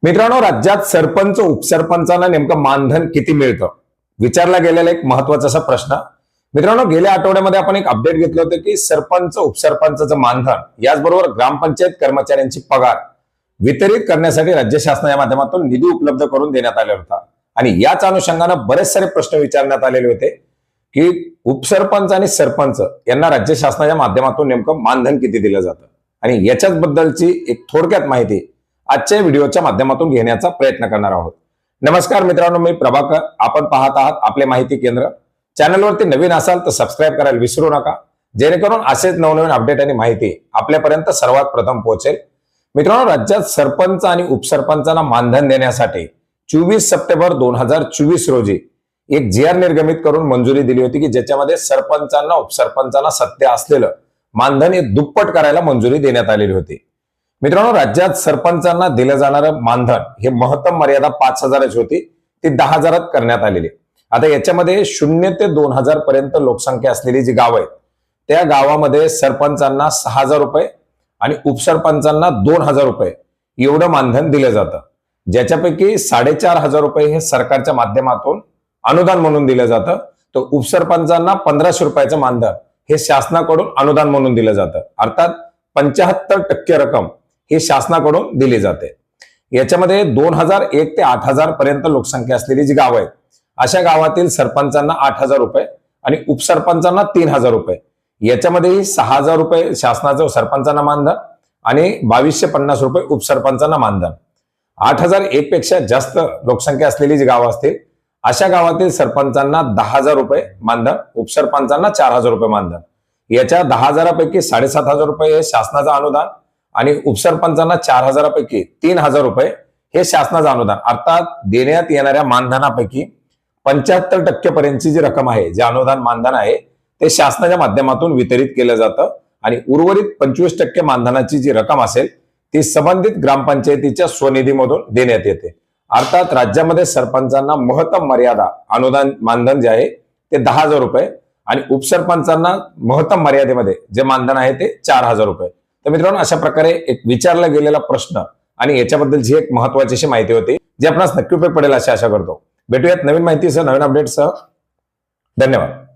मित्रांनो, राज्यात सरपंच उपसरपंचांना नेमकं मानधन किती मिळतं विचारला गेलेला एक महत्वाचा असा प्रश्न. मित्रांनो, गेल्या आठवड्यामध्ये आपण एक अपडेट घेतलं होतं की सरपंच उपसरपंचाचं मानधन याचबरोबर ग्रामपंचायत कर्मचाऱ्यांची पगार वितरित करण्यासाठी राज्य शासनाच्या माध्यमातून निधी उपलब्ध करून देण्यात आला होता. आणि याच अनुषंगानं बरेच सारे प्रश्न विचारण्यात आलेले होते की उपसरपंच आणि सरपंच यांना राज्य शासनाच्या माध्यमातून नेमकं मानधन किती दिलं जातं आणि याच्याच बद्दलची एक थोडक्यात माहिती आजच्या व्हिडिओच्या माध्यमातून घेण्याचा प्रयत्न करणार आहोत. नमस्कार मित्रांनो, मी प्रभाकर. आपण पाहत आहात आपले माहिती केंद्र. चॅनलवरती नवीन असाल तर सबस्क्राईब करायला विसरू नका, जेणेकरून असेच नवनवीन अपडेट आणि माहिती आपल्यापर्यंत सर्वात प्रथम पोहोचेल. मित्रांनो, राज्यात सरपंच आणि उपसरपंचांना मानधन देण्यासाठी 24 सप्टेंबर 2024 रोजी एक जी.आर. निर्गमित करून मंजुरी दिली होती की ज्याच्यामध्ये सरपंचांना उपसरपंचांना सत्य असलेलं मानधन हे दुप्पट करायला मंजुरी देण्यात आलेली होती. मित्रांनो, राज्यात सरपंचांना दिलं जाणारं मानधन हे महत्तम मर्यादा 5,000ची होती, ती 10,000 करण्यात आलेली. आता याच्यामध्ये 0 ते 2,000 पर्यंत लोकसंख्या असलेली जी गावं आहेत त्या गावामध्ये सरपंचांना 6,000 रुपये आणि उपसरपंचांना 2,000 रुपये एवढं मानधन दिलं जातं, ज्याच्यापैकी 4,500 रुपये हे सरकारच्या माध्यमातून अनुदान म्हणून दिलं जातं. तर उपसरपंचांना 1,500 रुपयाचं मानधन हे शासनाकडून अनुदान म्हणून दिलं जातं. अर्थात 75% रक्कम हे शासनाकडून दिली जाते. याच्यामध्ये 2,001 ते 8,000 पर्यंत लोकसंख्या असलेली जी गावं आहेत अशा गावातील सरपंचांना 8,000 रुपये आणि उपसरपंचांना 3,000 रुपये. याच्यामध्येही 6,000 रुपये शासनाचं सरपंचांना मानधन आणि 2,250 रुपये उपसरपंचांना मानधन. 8,001 पेक्षा जास्त लोकसंख्या असलेली जी गावं असतील अशा गावातील सरपंचांना 10,000 रुपये मानधन, उपसरपंचांना 4,000 रुपये मानधन. याच्या 10,000 पैकी 7,500 रुपये हे शासनाचं अनुदान आणि उपसरपंचांना 4,000 पैकी 3,000 रुपये हे शासनाचं अनुदान. अर्थात देण्यात येणाऱ्या मानधनापैकी 75% पर्यंतची जी रक्कम आहे, जे अनुदान मानधन आहे ते शासनाच्या माध्यमातून वितरित केलं जातं आणि उर्वरित 25% मानधनाची जी रक्कम असेल ती संबंधित ग्रामपंचायतीच्या स्वनिधीमधून देण्यात येते. अर्थात राज्यामध्ये सरपंचांना महत्तम मर्यादा अनुदान मानधन जे आहे ते 10,000 रुपये आणि उपसरपंचांना महत्तम मर्यादेमध्ये जे मानधन आहे ते 4,000 रुपये. तर मित्रांनो, अशा प्रकारे एक विचारला गेलेला प्रश्न आणि याच्याबद्दलची एक महत्वाची अशी माहिती होती जी आपणास नक्की उपयोग पडेल अशी आशा करतो. भेटूयात नवीन माहितीसह, नवीन अपडेटसह. धन्यवाद.